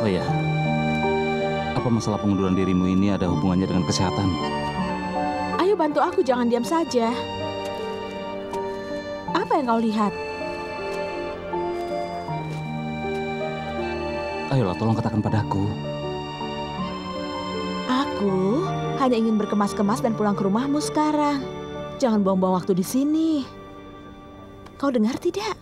Oh ya, apa masalah pengunduran dirimu ini ada hubungannya dengan kesehatan? Ayo bantu aku, jangan diam saja. Apa yang kau lihat? Ayolah, tolong katakan padaku. Aku hanya ingin berkemas-kemas dan pulang ke rumahmu sekarang. Jangan buang-buang waktu di sini. Kau dengar tidak?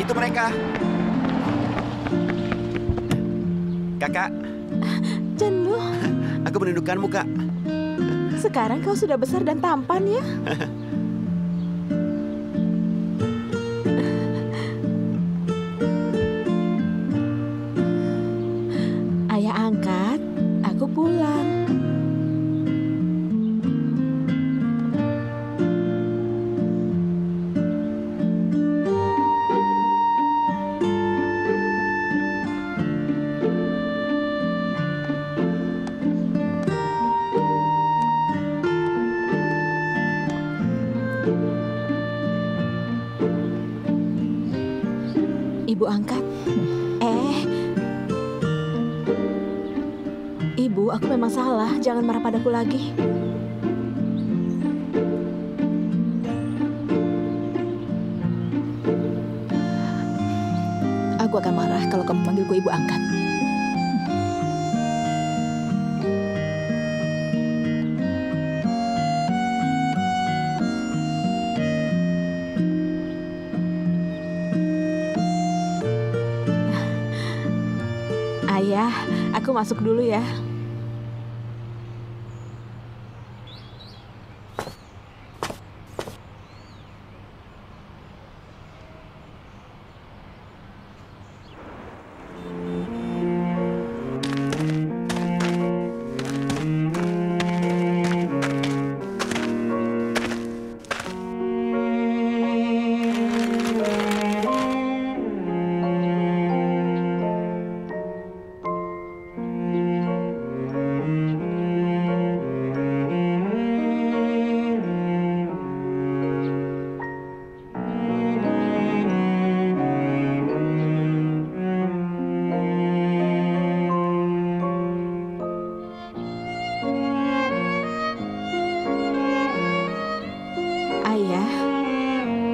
Itu mereka. Kakak. Jenlu, Aku merindukanmu, Kak. sekarang kau sudah besar dan tampan ya. Ayah angkat, aku pulang. Ibu angkat. Ibu, aku memang salah. Jangan marah padaku lagi. Aku akan marah kalau kamu panggilku ibu angkat. Ayah, aku masuk dulu ya.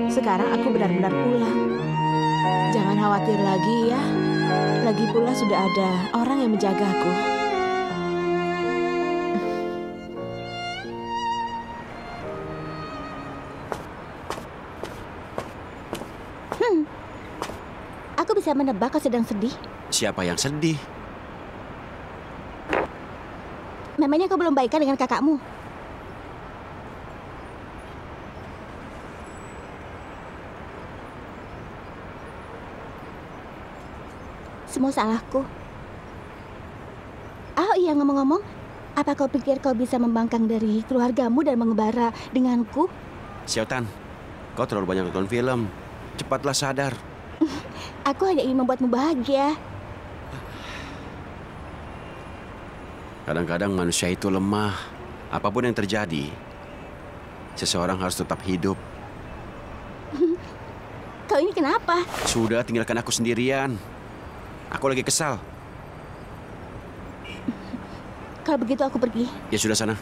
Sekarang aku benar-benar pulang. Jangan khawatir lagi ya. Lagi pula sudah ada orang yang menjagaku. Aku bisa menebak kau sedang sedih. Siapa yang sedih? Memangnya kau belum baikan dengan kakakmu? Semua salahku. Oh iya, ngomong-ngomong, apa kau pikir kau bisa membangkang dari keluargamu dan mengembara denganku? Xiaotan, kau terlalu banyak nonton film. Cepatlah sadar. Aku hanya ingin membuatmu bahagia. Kadang-kadang manusia itu lemah. Apapun yang terjadi, seseorang harus tetap hidup. Kau ini kenapa? Sudah, tinggalkan aku sendirian. Aku lagi kesal. Kalau begitu aku pergi. Ya sudah sana.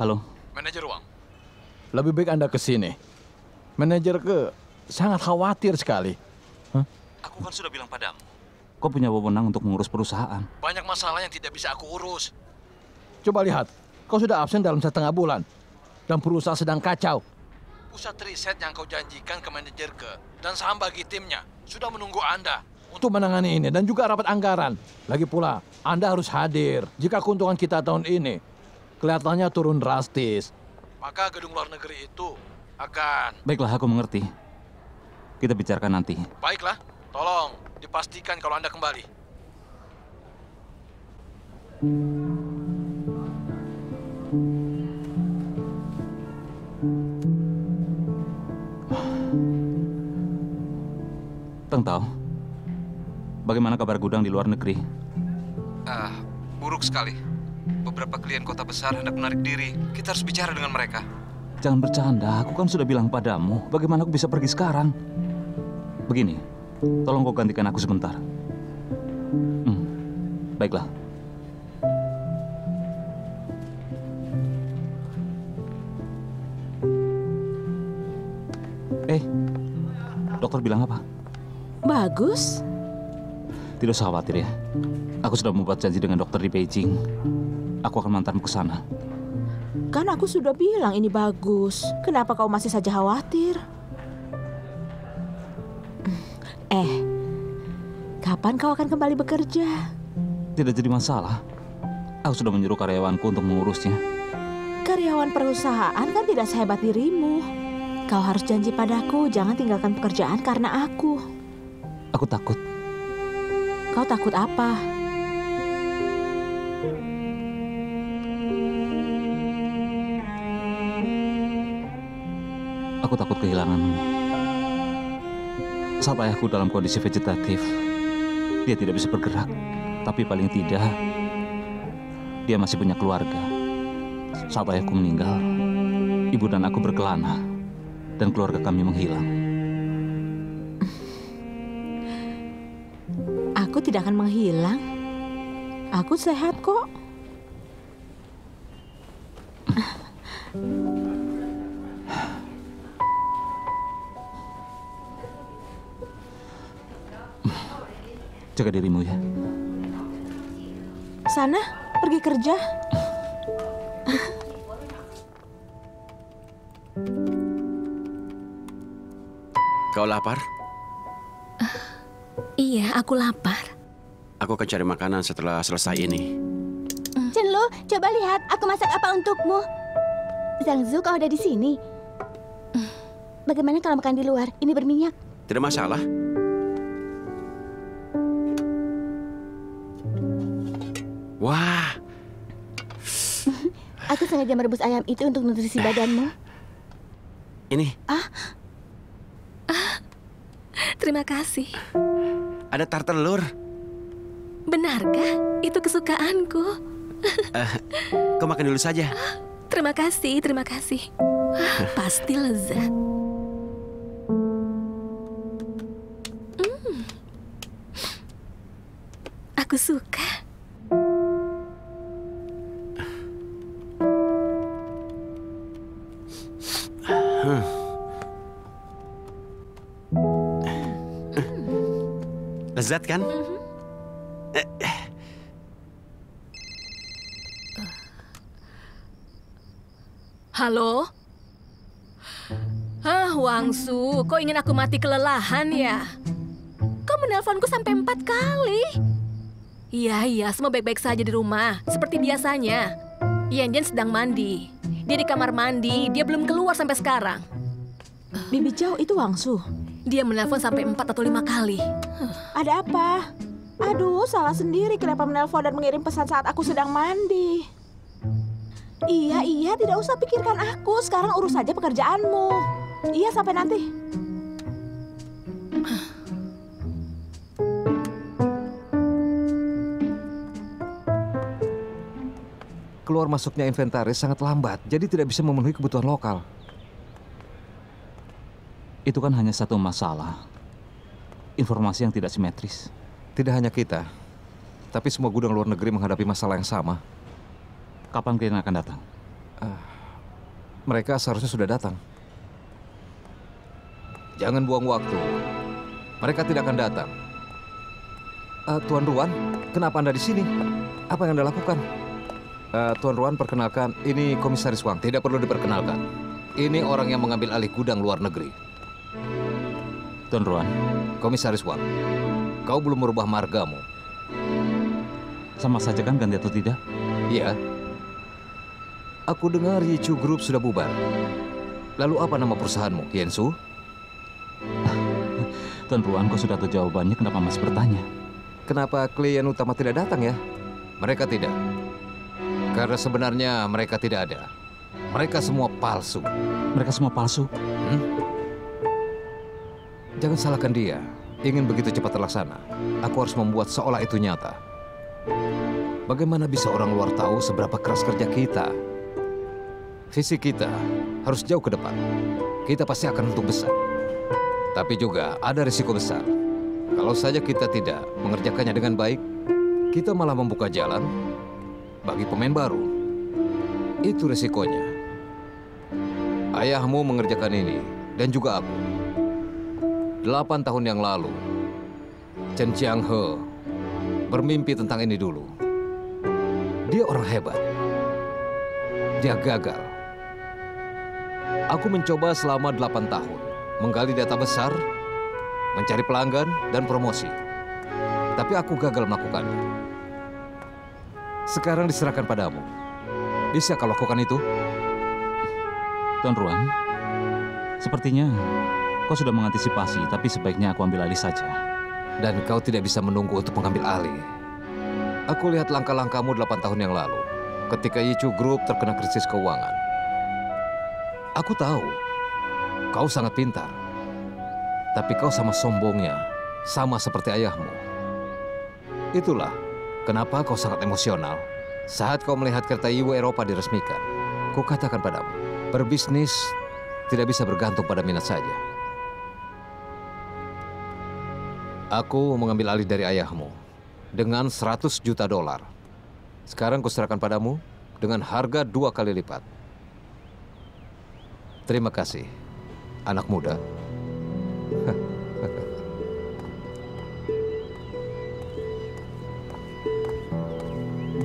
Halo. Manajer uang. Lebih baik Anda ke sini. Manajer sangat khawatir sekali. Aku kan sudah bilang padamu. Kau punya wewenang untuk mengurus perusahaan. Banyak masalah yang tidak bisa aku urus. Coba lihat, kau sudah absen dalam 1,5 bulan. dan perusahaan sedang kacau. Pusat riset yang kau janjikan ke manajer dan saham bagi timnya sudah menunggu Anda untuk menangani ini dan juga rapat anggaran. Lagi pula, Anda harus hadir jika keuntungan kita tahun ini kelihatannya turun drastis. Maka gedung luar negeri itu akan... Baiklah, aku mengerti. Kita bicarakan nanti. Baiklah, tolong dipastikan kalau Anda kembali. Teng Tao, bagaimana kabar gudang di luar negeri? Buruk sekali. Beberapa klien kota besar hendak menarik diri. Kita harus bicara dengan mereka. Jangan bercanda, aku kan sudah bilang padamu. Bagaimana aku bisa pergi sekarang? Begini, tolong kau gantikan aku sebentar. Baiklah. Dokter bilang apa? Bagus. Tidak usah khawatir ya. Aku sudah membuat janji dengan dokter di Beijing. Aku akan mengantarmu ke sana. Kan aku sudah bilang ini bagus. Kenapa kau masih saja khawatir? Kapan kau akan kembali bekerja? Tidak jadi masalah. Aku sudah menyuruh karyawanku untuk mengurusnya. Karyawan perusahaan kan tidak sehebat dirimu. Kau harus janji padaku, jangan tinggalkan pekerjaan karena aku. Aku takut. Kau takut apa? Aku takut kehilanganmu. Saat ayahku dalam kondisi vegetatif, dia tidak bisa bergerak. Tapi paling tidak, dia masih punya keluarga. Saat ayahku meninggal, ibu dan aku berkelana. Dan keluarga kami menghilang. Aku tidak akan menghilang. Aku sehat kok. Jaga dirimu ya. Sana, pergi kerja. Kau lapar? Iya, aku lapar. Aku akan cari makanan setelah selesai ini. Chenlu, coba lihat, aku masak apa untukmu. Zhangzu, kau ada di sini. Bagaimana kalau makan di luar? Ini berminyak. Tidak masalah. Wah. Aku sengaja merebus ayam itu untuk nutrisi badanmu. Ini. Terima kasih. Ada tar telur. Benarkah? Itu kesukaanku. Kau makan dulu saja. Terima kasih, terima kasih. Pasti lezat. Aku suka. Lezat kan? Halo? Wangsu, kau ingin aku mati kelelahan ya? Kau menelponku sampai 4 kali. Iya, semua baik-baik saja di rumah, seperti biasanya. Yan sedang mandi. Dia di kamar mandi, dia belum keluar sampai sekarang. Bibi Chow itu Wangsu. Dia menelpon sampai 4 atau 5 kali. Ada apa? Aduh, salah sendiri kenapa menelpon dan mengirim pesan saat aku sedang mandi. Iya, tidak usah pikirkan aku. Sekarang urus saja pekerjaanmu. Iya, sampai nanti. Keluar masuknya inventaris sangat lambat, jadi tidak bisa memenuhi kebutuhan lokal. Itu kan hanya satu masalah. Informasi yang tidak simetris. Tidak hanya kita, tapi semua gudang luar negeri menghadapi masalah yang sama. Kapan kalian akan datang? Mereka seharusnya sudah datang. Jangan buang waktu. Mereka tidak akan datang. Tuan Ruan, kenapa Anda di sini? Apa yang Anda lakukan? Tuan Ruan, perkenalkan, ini Komisaris Wang. Tidak perlu diperkenalkan. Ini orang yang mengambil alih gudang luar negeri. Tuan Ruan, Komisaris Wang, kau belum merubah margamu. sama saja kan ganti atau tidak? Iya. Aku dengar Yichu Group sudah bubar. Lalu apa nama perusahaanmu, Yensu? Tuan Ruan, kau sudah tahu jawabannya, kenapa masih bertanya? Kenapa klien utama tidak datang ya? Mereka tidak. Karena sebenarnya mereka tidak ada. Mereka semua palsu. Mereka semua palsu. Jangan salahkan dia. Ingin begitu cepat terlaksana. Aku harus membuat seolah itu nyata. Bagaimana bisa orang luar tahu seberapa keras kerja kita? Visi kita harus jauh ke depan. Kita pasti akan untung besar. Tapi juga ada risiko besar. Kalau saja kita tidak mengerjakannya dengan baik, kita malah membuka jalan bagi pemain baru. Itu risikonya. Ayahmu mengerjakan ini, dan juga aku. 8 tahun yang lalu, Chen Chiang-he bermimpi tentang ini dulu. Dia orang hebat. Dia gagal. Aku mencoba selama 8 tahun, menggali data besar, mencari pelanggan, dan promosi. Tapi aku gagal melakukannya. Sekarang diserahkan padamu. Bisa kau lakukan itu? Tuan Ruan, sepertinya kau sudah mengantisipasi, tapi sebaiknya aku ambil alih saja. Dan kau tidak bisa menunggu untuk mengambil alih. Aku lihat langkah-langkahmu 8 tahun yang lalu, ketika Yichu Group terkena krisis keuangan. Aku tahu, kau sangat pintar. Tapi kau sama sombongnya, sama seperti ayahmu. Itulah kenapa kau sangat emosional saat kau melihat kereta Yiwu Eropa diresmikan. Ku katakan padamu, berbisnis tidak bisa bergantung pada minat saja. Aku mengambil alih dari ayahmu dengan 100 juta dolar. Sekarang kuserahkan padamu dengan harga 2 kali lipat. Terima kasih, anak muda.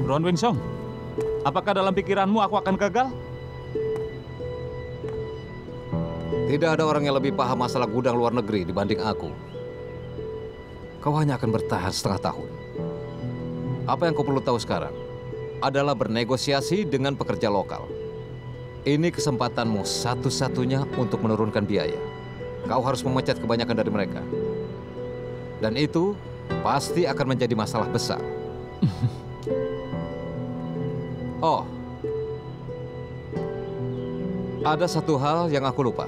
Ruan Winsong, apakah dalam pikiranmu aku akan gagal? Tidak ada orang yang lebih paham masalah gudang luar negeri dibanding aku. Kau hanya akan bertahan setengah tahun. Apa yang kau perlu tahu sekarang adalah bernegosiasi dengan pekerja lokal. Ini kesempatanmu satu-satunya untuk menurunkan biaya. Kau harus memecat kebanyakan dari mereka. Dan itu pasti akan menjadi masalah besar. Oh, ada satu hal yang aku lupa.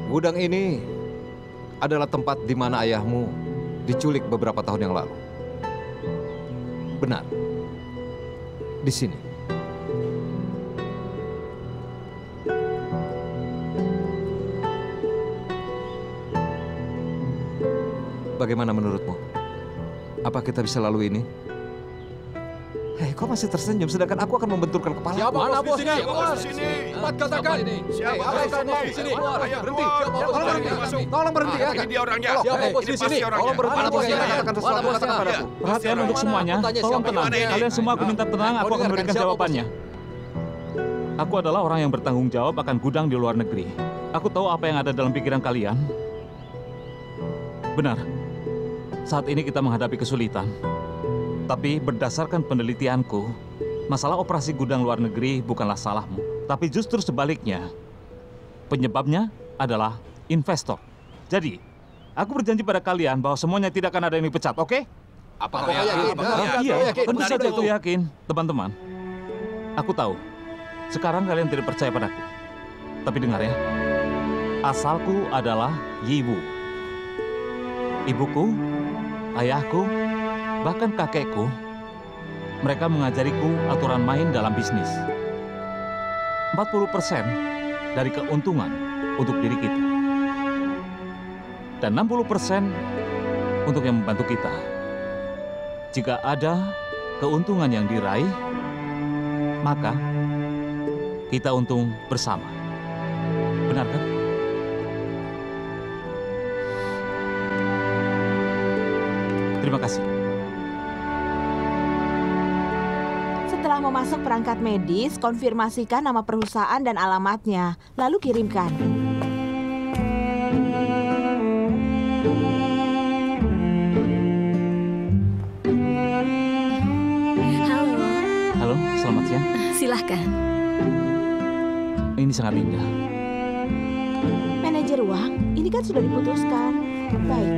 Gudang ini adalah tempat di mana ayahmu diculik beberapa tahun yang lalu. Benar, di sini. Bagaimana menurutmu? Apa kita bisa lalui ini? Hei, kau masih tersenyum, sedangkan aku akan membenturkan kepala. Siapa Mana bos di sini? Bos di sini. Cepat katakan. Siapa bos di sini? Berhenti. Tolong berhenti ya. Ini dia orangnya. Siapa bos di sini? Tolong berhenti. Mana bosnya? Katakan sesuatu, katakan padaku. Perhatian untuk semuanya, tolong tenang. Kalian semua aku minta tenang, aku akan memberikan jawabannya. Aku adalah orang yang bertanggung jawab akan gudang di luar negeri. Aku tahu apa yang ada dalam pikiran kalian. Benar, saat ini kita menghadapi kesulitan. Tapi berdasarkan penelitianku, masalah operasi gudang luar negeri bukanlah salahmu. Tapi justru sebaliknya, penyebabnya adalah investor. Jadi, aku berjanji pada kalian bahwa semuanya tidak akan ada yang dipecat, oke? Apa Iya, tentu saja aku yakin, teman-teman. Aku tahu, sekarang kalian tidak percaya padaku. Tapi dengar ya, asalku adalah Yiwu. Ibuku, ayahku, bahkan kakekku, mereka mengajariku aturan main dalam bisnis. 40% dari keuntungan untuk diri kita. Dan 60% untuk yang membantu kita. Jika ada keuntungan yang diraih, maka kita untung bersama. Benar kan? Terima kasih. Setelah Setelah memasuk perangkat medis, konfirmasikan nama perusahaan dan alamatnya, lalu kirimkan. Halo, Halo, selamat siang. silahkan. Ini sangat indah. Manajer uang, ini kan sudah diputuskan. Baik.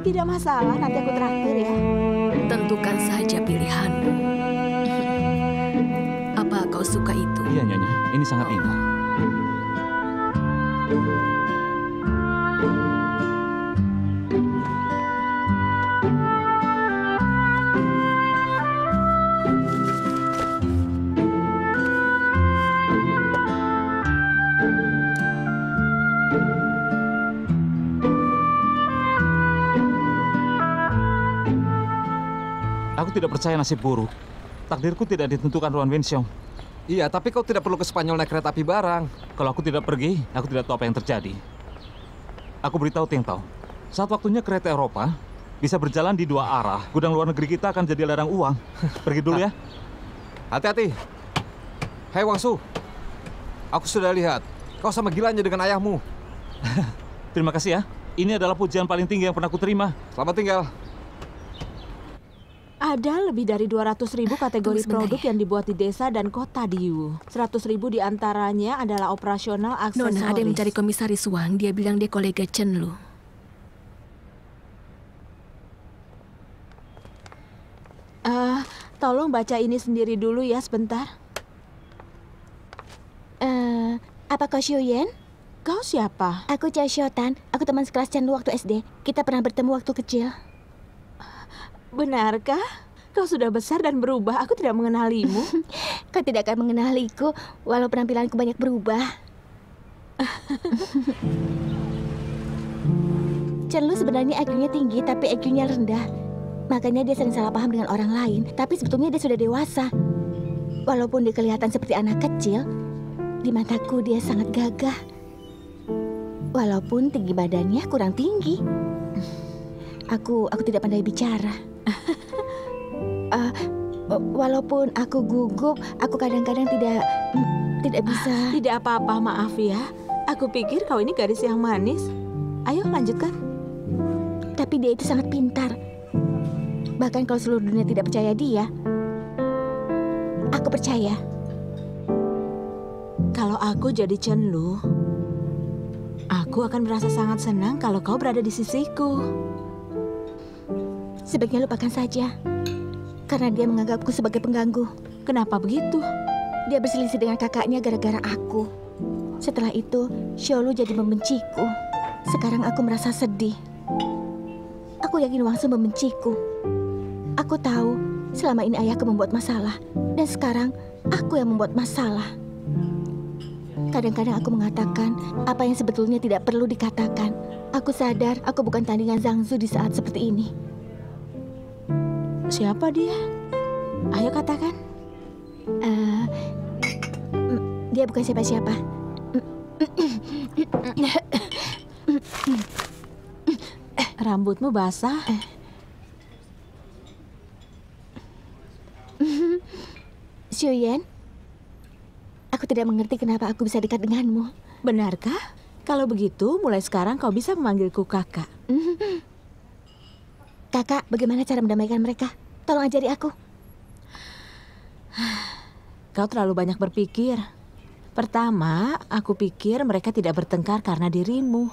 Tidak masalah, nanti aku traktir ya. Tentukan saja pilihanmu. Apa kau suka itu? Iya, Nyonya. Ini sangat indah. Aku tidak percaya nasib buruk. Takdirku tidak ditentukan Ruan Wenxiong. Iya, tapi kau tidak perlu ke Spanyol naik kereta api barang. Kalau aku tidak pergi, aku tidak tahu apa yang terjadi. Aku beritahu Ting Tao, saat waktunya kereta Eropa bisa berjalan di dua arah, gudang luar negeri kita akan jadi ladang uang. Pergi dulu ya. Hati-hati. Hei Wangsu, aku sudah lihat kau sama gilanya dengan ayahmu. Terima kasih ya. Ini adalah pujian paling tinggi yang pernah aku terima. Selamat tinggal. Ada lebih dari 200.000 kategori sebentar produk ya. yang dibuat di desa dan kota di Yu. 100.000 diantaranya adalah operasional aksesoris. Nona, ada yang mencari komisaris Wang. Dia bilang dia kolega Chen Lu. Tolong baca ini sendiri dulu ya sebentar. Apa kau Xiuyan? Kau siapa? Aku Jia Xiaotan. Aku teman sekelas Chen Lu waktu SD. Kita pernah bertemu waktu kecil. Benarkah? Kau sudah besar dan berubah. Aku tidak mengenalimu. Kau tidak akan mengenaliku, walau penampilanku banyak berubah. Chen Lu sebenarnya IQ-nya tinggi, tapi IQ-nya rendah. Makanya dia sering salah paham dengan orang lain, tapi sebetulnya dia sudah dewasa. Walaupun dia kelihatan seperti anak kecil, di mataku dia sangat gagah. Walaupun tinggi badannya kurang tinggi. Aku tidak pandai bicara. Walaupun aku gugup, aku kadang-kadang tidak bisa. Tidak apa-apa, maaf ya. Aku pikir kau ini gadis yang manis. Ayo lanjutkan. Tapi dia itu sangat pintar. Bahkan kalau seluruh dunia tidak percaya dia, aku percaya. Kalau aku jadi Chen Lu, aku akan merasa sangat senang kalau kau berada di sisiku. Sebaiknya lupakan saja. Karena dia menganggapku sebagai pengganggu. Kenapa begitu? Dia berselisih dengan kakaknya gara-gara aku. Setelah itu, Xiaolu jadi membenciku. Sekarang aku merasa sedih. Aku yakin Wangsu membenciku. Aku tahu selama ini ayahku membuat masalah. Dan sekarang aku yang membuat masalah. Kadang-kadang aku mengatakan apa yang sebetulnya tidak perlu dikatakan. Aku sadar aku bukan tandingan Zhangzu di saat seperti ini. Siapa dia? Ayo katakan. Dia bukan siapa-siapa. Rambutmu basah. Xiuyan, aku tidak mengerti kenapa aku bisa dekat denganmu. Benarkah? Kalau begitu, mulai sekarang kau bisa memanggilku kakak. Kakak, bagaimana cara mendamaikan mereka? Tolong ajari aku. Kau terlalu banyak berpikir. Pertama, aku pikir mereka tidak bertengkar karena dirimu.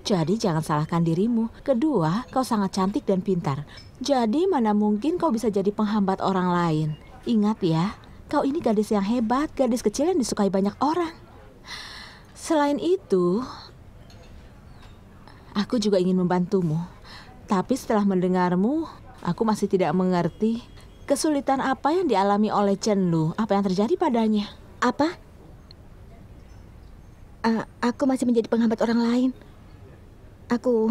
Jadi jangan salahkan dirimu. Kedua, kau sangat cantik dan pintar. Jadi mana mungkin kau bisa jadi penghambat orang lain. Ingat ya, kau ini gadis yang hebat, gadis kecil yang disukai banyak orang. Selain itu, aku juga ingin membantumu. Tapi setelah mendengarmu, aku masih tidak mengerti kesulitan apa yang dialami oleh Chen Lu. Apa yang terjadi padanya? Apa? Aku masih menjadi penghambat orang lain. Aku...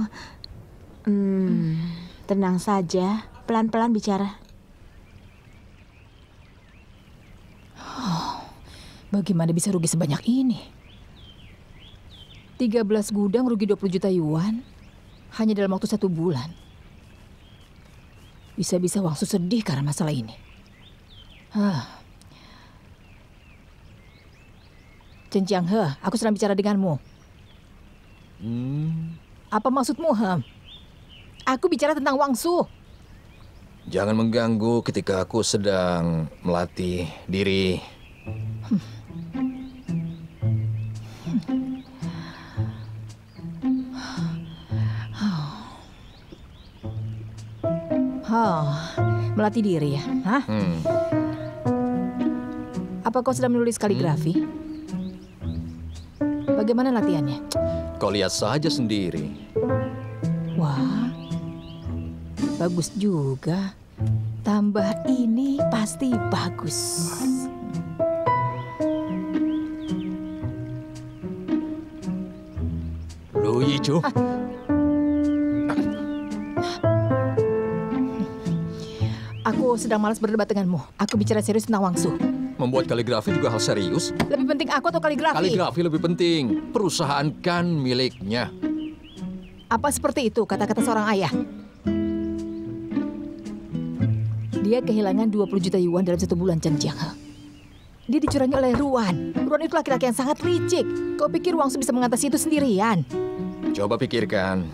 Tenang saja, pelan-pelan bicara. Bagaimana bisa rugi sebanyak ini? 13 gudang rugi 20 juta yuan hanya dalam waktu 1 bulan. Bisa-bisa Wangsu sedih karena masalah ini. Chen Jianghe, aku sedang bicara denganmu. Apa maksudmu, Aku bicara tentang Wang Su. Jangan mengganggu ketika aku sedang melatih diri. Melatih diri ya? Apa kau sedang menulis kaligrafi? Bagaimana latihannya? Kau lihat saja sendiri. Wah, bagus juga. Tambah ini pasti bagus. Lu Yichu. Aku sedang malas berdebat denganmu. Aku bicara serius tentang Wang Su. Membuat kaligrafi juga hal serius. Lebih penting aku atau kaligrafi? Kaligrafi lebih penting. Perusahaan kan miliknya. Apa seperti itu kata-kata seorang ayah? Dia kehilangan 20 juta yuan dalam 1 bulan, Chen Jianghe. Dia dicurangi oleh Ruan. Ruan itu laki-laki yang sangat licik. Kau pikir Wang Su bisa mengatasi itu sendirian? Coba pikirkan.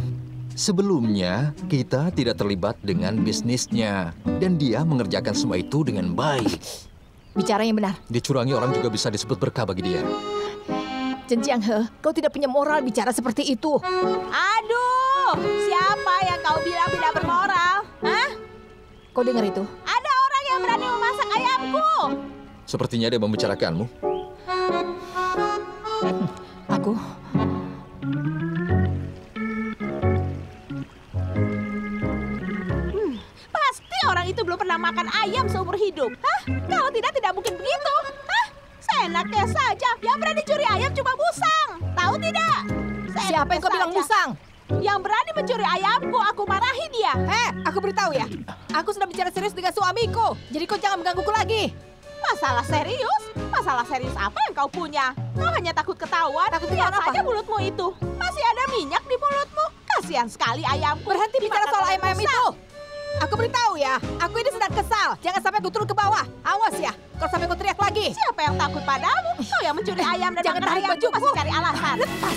Sebelumnya, kita tidak terlibat dengan bisnisnya. Dan dia mengerjakan semua itu dengan baik. Bicara yang benar. Dicurangi orang juga bisa disebut berkah bagi dia. Chen Jianghe, kau tidak punya moral bicara seperti itu. Aduh, siapa yang kau bilang tidak bermoral? Hah? Kau dengar itu? Ada orang yang berani memasak ayamku. Sepertinya dia membicarakanmu. Aku... Pasti orang itu belum pernah makan ayam seumur hidup. Hah? Kalau tidak mungkin begitu. Hah? Seenaknya saja. Yang berani curi ayam cuma musang. Tahu tidak? Siapa yang kau bilang musang? Yang berani mencuri ayamku, aku marahi dia. Aku beritahu ya. Aku sudah bicara serius dengan suamiku. Jadi kau jangan menggangguku lagi. Masalah serius? Masalah serius apa yang kau punya? Kau hanya takut ketahuan. Takut Lihat ketahuan apa? saja mulutmu itu. Masih ada minyak di mulutmu. Kasihan sekali ayamku. Berhenti bicara soal ayam-ayam itu. Aku beritahu ya, aku ini sedang kesal. Jangan sampai aku turun ke bawah. Awas ya, kalau sampai aku teriak lagi. Siapa yang takut padamu? Kau yang mencuri ayam dan Jangan makan tarik ayamku bajuku. masih cari alasan. Lepas.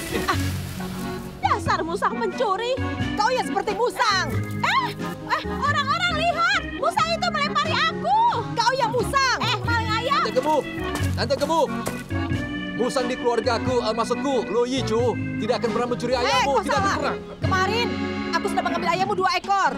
Dasar musang pencuri. Kau yang seperti musang. Orang-orang lihat. Musang itu melempari aku. Kau yang musang. Maling ayam. Tante gemuk. Musang di keluargaku, maksudku, Lu Yichu, tidak akan pernah mencuri ayammu. Kau Tidak akan salah. pernah. Kemarin, aku sudah mengambil ayammu 2 ekor.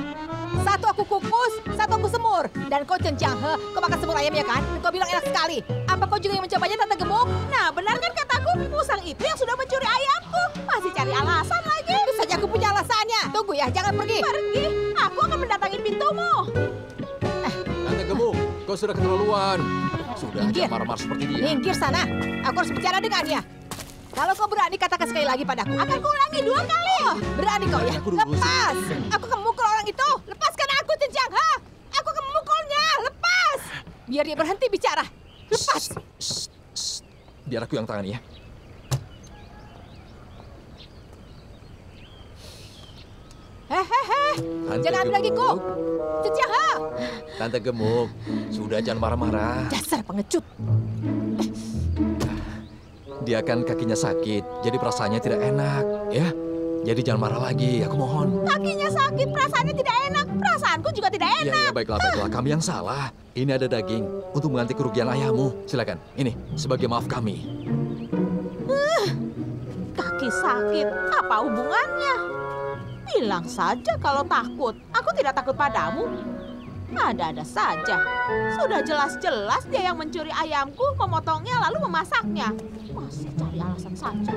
1 aku kukus, 1 aku semur. Dan kau Chen Jianghe, kau makan semur ayamnya kan? Dan kau bilang enak sekali. Apa kau juga yang mencobanya, Tante Gemuk? Nah, benar kan kataku? Musang itu yang sudah mencuri ayamku. Masih cari alasan lagi. Tentu saja aku punya alasannya. Tunggu ya, jangan pergi. Pergi. Aku akan mendatangi pintumu. Tante gemuk, kau sudah keterlaluan. Sudah Minggir. jangan marah-marah seperti dia. Minggir sana. Aku harus bicara dengannya. Kalau kau berani, katakan sekali lagi padaku. Akan kuulangi 2 kali. Berani kau ya? Aku dulu sih. Lepas. Aku akan memukul orang itu. Lepaskan aku, Chen Jianghe. Aku akan memukulnya. Lepas. Biar dia berhenti bicara. Lepas. Biar aku yang tangani ya. Hehehe. Tante Jangan ambil lagi gemuk. kok. Chen Jianghe. Tante gemuk, sudah jangan marah-marah. Dasar pengecut. Dia kan kakinya sakit, jadi perasaannya tidak enak, ya. Jadi jangan marah lagi, aku mohon. Kakinya sakit, perasaannya tidak enak. Perasaanku juga tidak Ya, enak. ya, baiklah, kami yang salah. Ini ada daging untuk mengganti kerugian ayahmu. Silakan, ini sebagai maaf kami. Kaki sakit, apa hubungannya? Bilang saja kalau takut. Aku tidak takut padamu. Ada-ada saja. Sudah jelas-jelas dia yang mencuri ayamku, memotongnya lalu memasaknya. Masih cari alasan saja.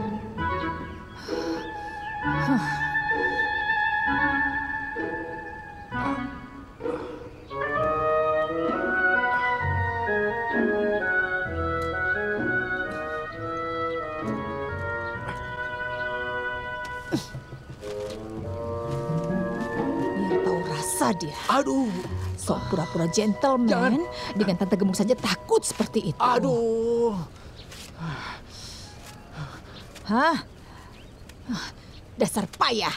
Biar tahu rasa dia. Aduh, Sok pura-pura gentleman. Jangan. Dengan Tante Gemuk saja takut seperti itu. aduh. Hah? Dasar payah.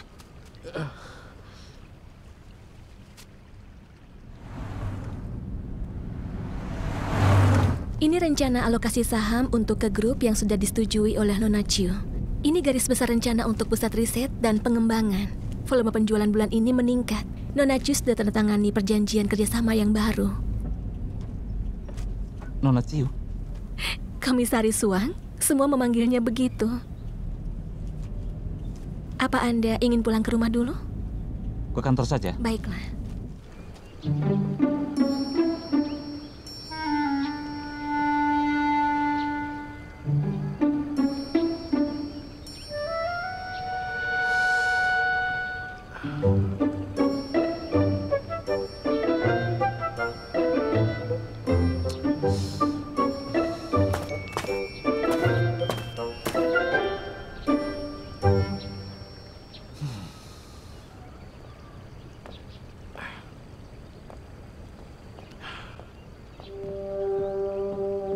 Ini rencana alokasi saham untuk ke grup yang sudah disetujui oleh Nona Chiu. Ini garis besar rencana untuk pusat riset dan pengembangan. Volume penjualan bulan ini meningkat. Nona Chiu sudah tandatangani perjanjian kerjasama yang baru. Nona Chiu? Komisaris Wang, semua memanggilnya begitu. Apa Anda ingin pulang ke rumah dulu? Ke kantor saja. Baiklah.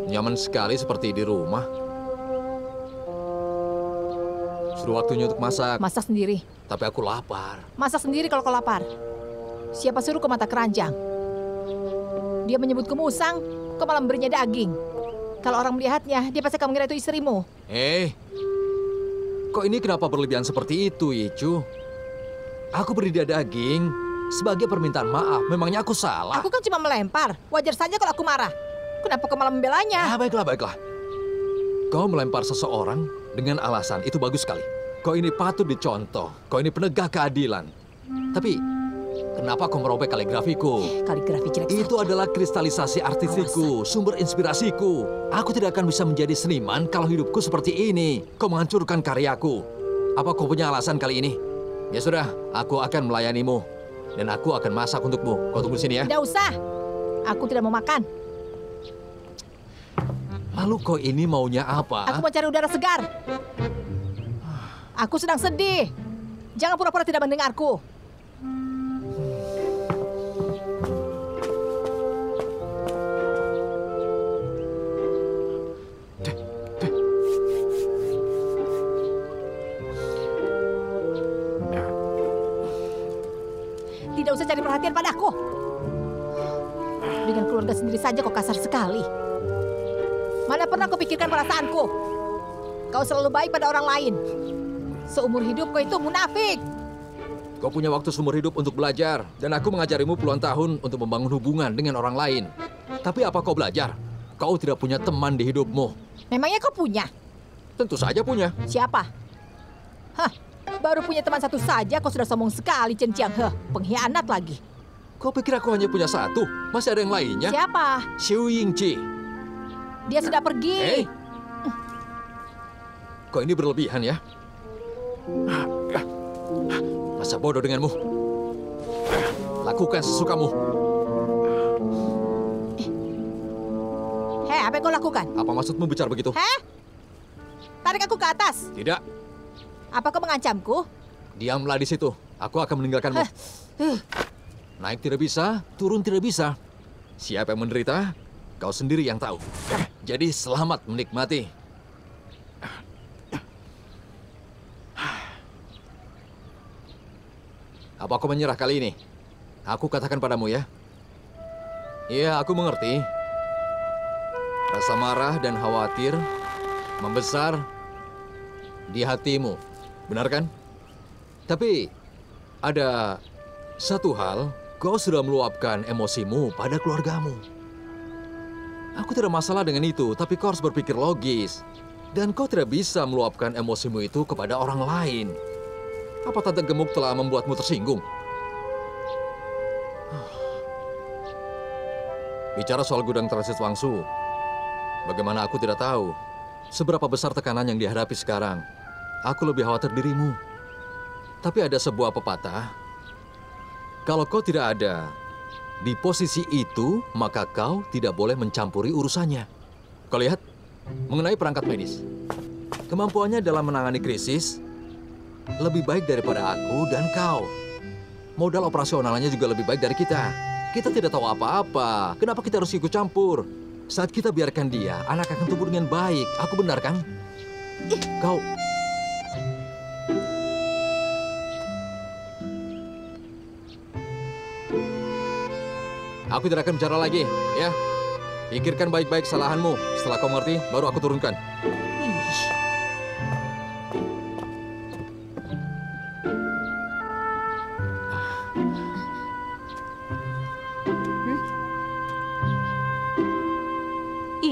Nyaman sekali seperti di rumah. Sudah waktunya untuk masak. Masak sendiri. Tapi aku lapar. Masak sendiri kalau kau lapar. Siapa suruh ke mata keranjang? Dia menyebutku musang, kau malah memberinya daging. Kalau orang melihatnya, dia pasti akan mengira itu istrimu. Kok ini kenapa berlebihan seperti itu, Yicu? Aku beri dia daging sebagai permintaan maaf. Memangnya aku salah? Aku kan cuma melempar. Wajar saja kalau aku marah. Kenapa kau malah membelanya? Baiklah. Kau melempar seseorang dengan alasan itu bagus sekali. Kau ini patut dicontoh. Kau ini penegak keadilan. Tapi, kenapa kau merobek kaligrafiku? Kaligrafi jelek Itu saja. adalah kristalisasi artistiku, sumber inspirasiku. Aku tidak akan bisa menjadi seniman kalau hidupku seperti ini. Kau menghancurkan karyaku. Apa kau punya alasan kali ini? Ya sudah, aku akan melayanimu. Dan aku akan masak untukmu. Kau tunggu di sini ya. Tidak usah. Aku tidak mau makan. Lalu kau ini maunya apa? Aku mau cari udara segar. Aku sedang sedih. Jangan pura-pura tidak mendengarku. Tidak usah cari perhatian padaku. Dengan keluarga sendiri saja kau kasar sekali. Mana pernah kau pikirkan perasaanku? Kau selalu baik pada orang lain. Seumur hidup kau itu munafik. Kau punya waktu seumur hidup untuk belajar. Dan aku mengajarimu puluhan tahun untuk membangun hubungan dengan orang lain. Tapi apa kau belajar? Kau tidak punya teman di hidupmu. Memangnya kau punya? Tentu saja punya. Siapa? Hah, baru punya teman satu saja kau sudah sombong sekali, Chen Jiang He. Pengkhianat lagi. Kau pikir aku hanya punya satu? Masih ada yang lainnya? Siapa? Xiu Yingqi. Dia sudah pergi. Kau ini berlebihan ya. Masa bodoh denganmu. Lakukan sesukamu. Hei, apa yang kau lakukan? Apa maksudmu bicara begitu? Heh? Tarik aku ke atas. Tidak. Apa kau mengancamku? Diamlah di situ. Aku akan meninggalkanmu. Naik tidak bisa, turun tidak bisa. Siapa yang menderita? Kau sendiri yang tahu. Jadi selamat menikmati. Apa kau menyerah kali ini? Aku katakan padamu ya. Iya, aku mengerti. Rasa marah dan khawatir membesar di hatimu. Benar kan? Tapi ada satu hal, kau sudah meluapkan emosimu pada keluargamu. Aku tidak masalah dengan itu, tapi kau harus berpikir logis. Dan kau tidak bisa meluapkan emosimu itu kepada orang lain. Apa tante gemuk telah membuatmu tersinggung? Bicara soal gudang transit Wangsu, bagaimana aku tidak tahu seberapa besar tekanan yang dihadapi sekarang. Aku lebih khawatir dirimu. Tapi ada sebuah pepatah, kalau kau tidak ada di posisi itu, maka kau tidak boleh mencampuri urusannya. Kau lihat, mengenai perangkat medis, kemampuannya dalam menangani krisis lebih baik daripada aku dan kau. Modal operasionalnya juga lebih baik dari kita. Kita tidak tahu apa-apa. Kenapa kita harus ikut campur? Saat kita biarkan dia, anak akan tumbuh dengan baik. Aku benar kan? Kau... Aku tidak akan bicara lagi, ya. Pikirkan baik-baik kesalahanmu. Setelah kau mengerti, baru aku turunkan. Ih.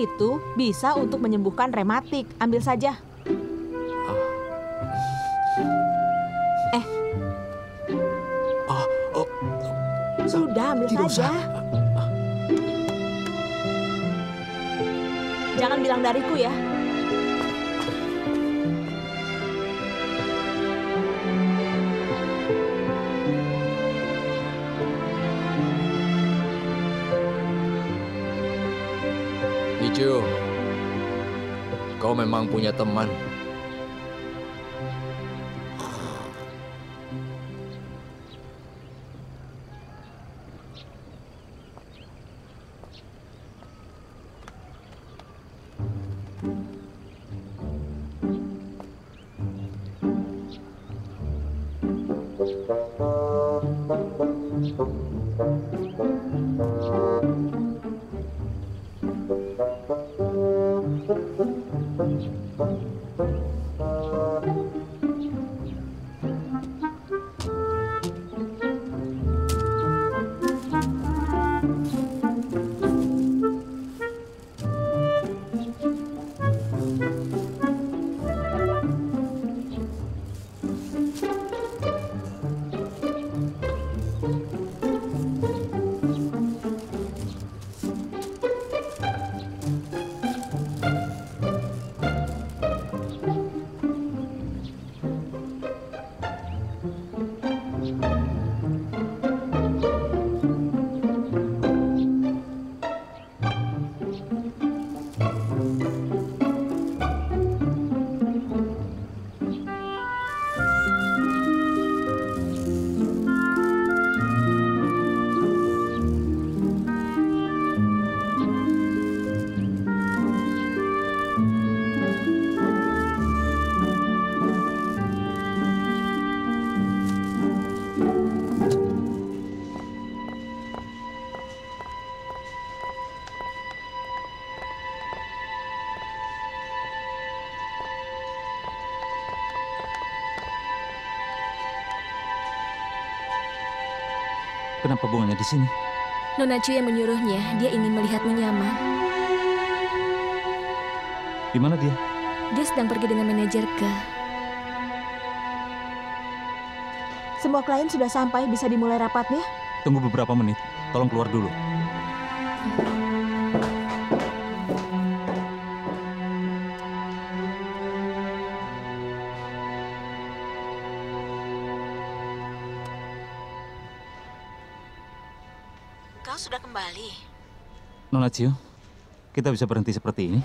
Itu bisa untuk menyembuhkan rematik. Ambil saja. Sudah, ambil saja. Jangan bilang dariku ya. Ijo, kau memang punya teman. Kenapa bunganya di sini? Nona Chu yang menyuruhnya, dia ingin melihatmu nyaman. Di mana dia? Dia sedang pergi dengan manajer ke. Semua klien sudah sampai, bisa dimulai rapatnya? Tunggu beberapa menit. Tolong keluar dulu. Kau sudah kembali. Nona Chiu, kita bisa berhenti seperti ini?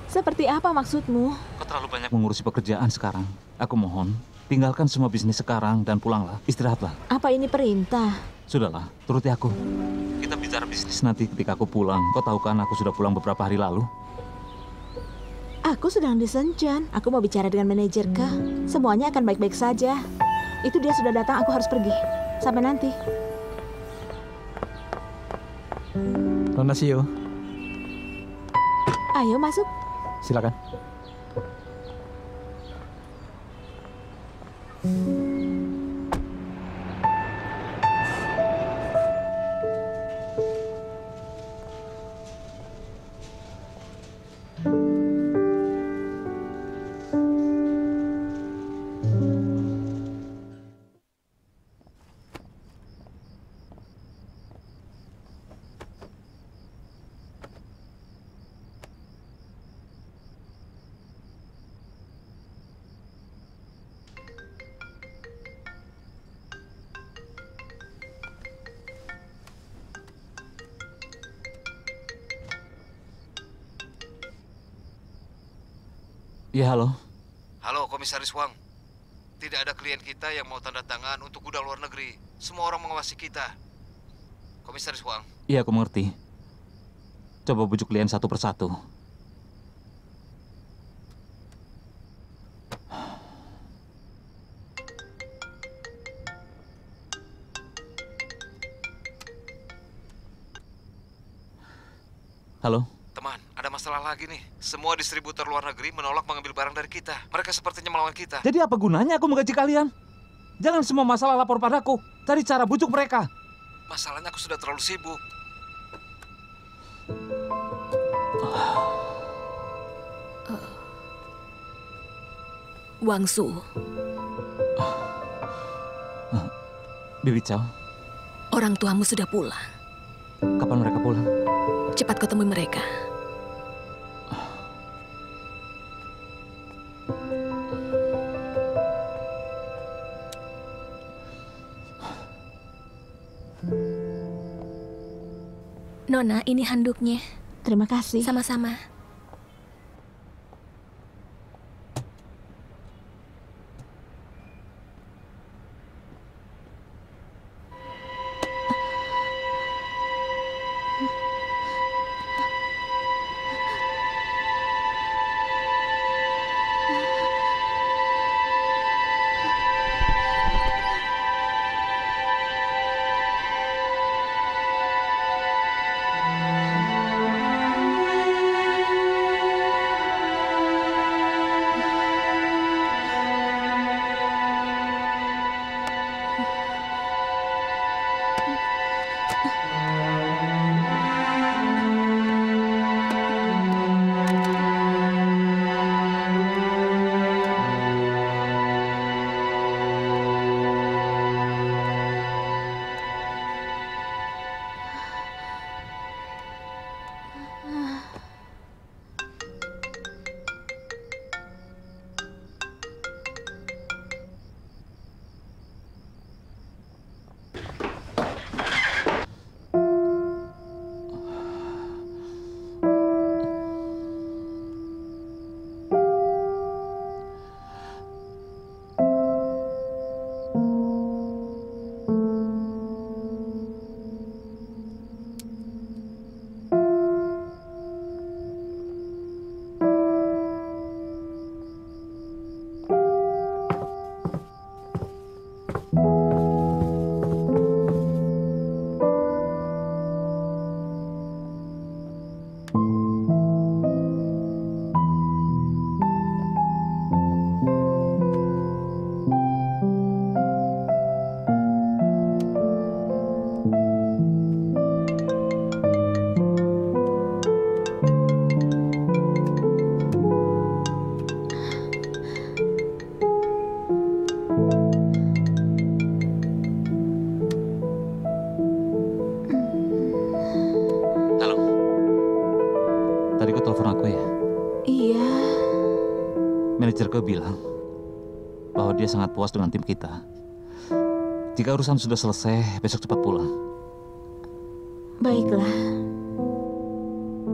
Seperti apa maksudmu? Kau terlalu banyak mengurusi pekerjaan sekarang. Aku mohon, tinggalkan semua bisnis sekarang dan pulanglah. Istirahatlah. Apa ini perintah? Sudahlah, turuti aku. Kita bicara bisnis nanti ketika aku pulang. Kau tahu kan aku sudah pulang beberapa hari lalu? Aku sedang di Shenzhen. Aku mau bicara dengan manajer Ke. Semuanya akan baik-baik saja. Itu dia sudah datang, aku harus pergi. Sampai nanti. Nona Chiu, Ayo masuk. silakan. Ya, halo. Halo, Komisaris Wang. Tidak ada klien kita yang mau tanda tangan untuk gudang luar negeri. Semua orang mengawasi kita. Komisaris Wang. Iya, aku mengerti. Coba bujuk klien satu persatu. Halo? Teman, ada masalah lagi nih. Semua distributor luar negeri menolak mengambil barang dari kita. Mereka sepertinya melawan kita. Jadi apa gunanya aku menggaji kalian? Jangan semua masalah lapor padaku. Cari cara bujuk mereka. Masalahnya aku sudah terlalu sibuk. Wang Su, Bibi Chow, orang tuamu sudah pulang. kapan mereka pulang? Cepat kau temui mereka. Nona, ini handuknya. Terima kasih. Sama-sama. Manajerku bilang bahwa dia sangat puas dengan tim kita. Jika urusan sudah selesai, besok cepat pulang. Baiklah.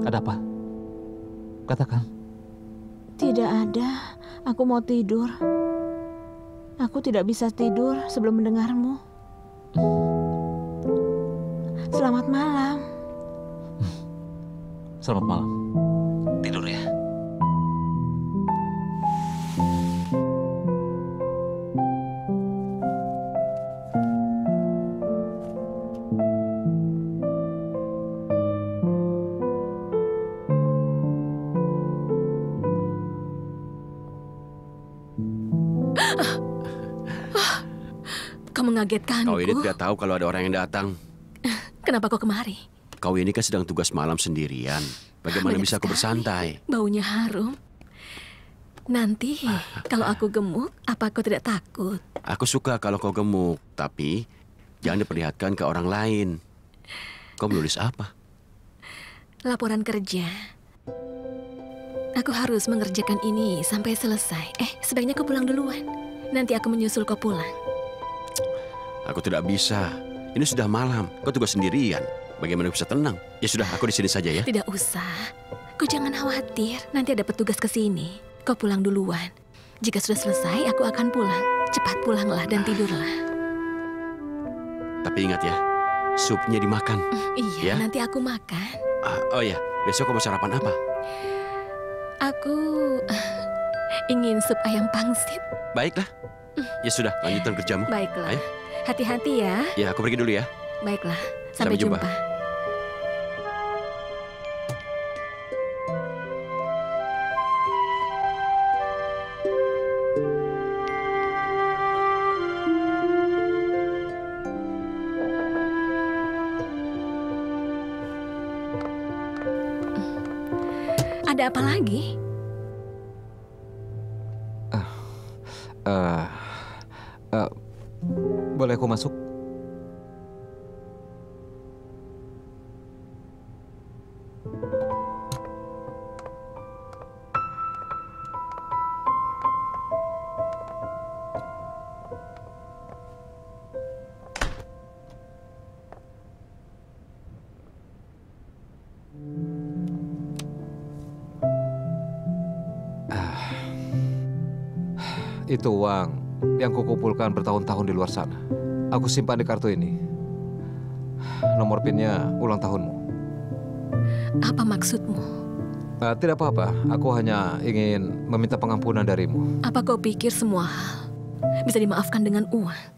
Ada apa? Katakan. Tidak ada. Aku mau tidur. Aku tidak bisa tidur sebelum mendengarmu. Selamat malam. Selamat malam. Tidur ya. Kau mengagetkanku. Kau ini tidak tahu kalau ada orang yang datang. Kenapa kau kemari? Kau ini kan sedang tugas malam sendirian. Bagaimana Banyak bisa aku sekali. bersantai? Baunya harum. Nanti kalau aku gemuk, apa kau tidak takut? Aku suka kalau kau gemuk, tapi jangan diperlihatkan ke orang lain. Kau menulis apa? Laporan kerja. Aku harus mengerjakan ini sampai selesai. Sebaiknya kau pulang duluan. Nanti aku menyusul kau pulang. Aku tidak bisa. Ini sudah malam. Kau tugas sendirian. Bagaimana bisa tenang? Ya sudah, aku di sini saja ya. Tidak usah. Kau jangan khawatir. Nanti ada petugas ke sini. Kau pulang duluan. Jika sudah selesai, aku akan pulang. Cepat pulanglah dan tidurlah. Tapi ingat ya, supnya dimakan. Iya, Ya? nanti aku makan. Oh ya, besok kau mau sarapan apa? Aku ingin sup ayam pangsit. Baiklah. Ya sudah, lanjutkan kerjamu. Baiklah. Ayo. Hati-hati ya. Ya, aku pergi dulu ya. Baiklah. Sampai Sampai jumpa. jumpa. Ada apa lagi? Boleh aku masuk? Itu uang yang kukumpulkan bertahun-tahun di luar sana. Aku simpan di kartu ini. Nomor PIN-nya ulang tahunmu. Apa maksudmu? Tidak apa-apa. Aku hanya ingin meminta pengampunan darimu. Apa kau pikir semua hal bisa dimaafkan dengan uang?